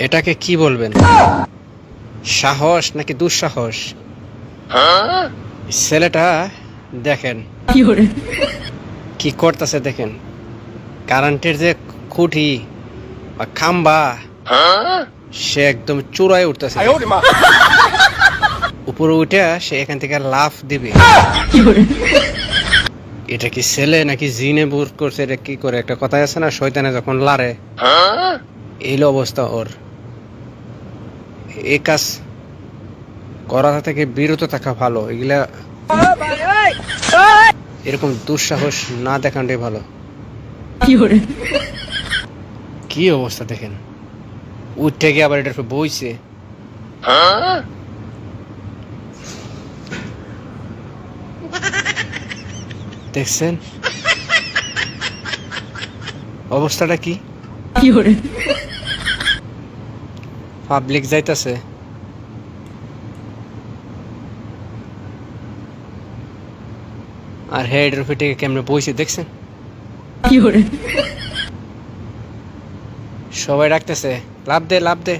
এটাকে কি বলবেন, সাহস নাকি দুঃসাহস? ছেলেটা দেখেন কি করতেছে, দেখেন কারেন্টের যে খুঁটি বা খাম্বা সে একদম চূড়ায় উঠতেছে, উপরে উঠে সে এখান থেকে লাফ দিবে। এটা কি ছেলে নাকি জিনে বুট করছে, এটা কি করে? একটা কথা আছে না, শয়তানে যখন লারে এই অবস্থা ওর। এই কাজ করা থেকে বিরত থাকা ভালো, এগুলা এরকম দুঃসাহস না দেখানটাই ভালো। কি অবস্থা দেখেন, উঠে গিয়ে আবার এটা বইছে। দেখছেন অবস্থাটা কি? পাবলিক যাইতাছে, আর হেডের উপরে থেকে কেমনে বইছে দেখছেন? সবাই ডাকতেছে লাভ দে লাভ দে।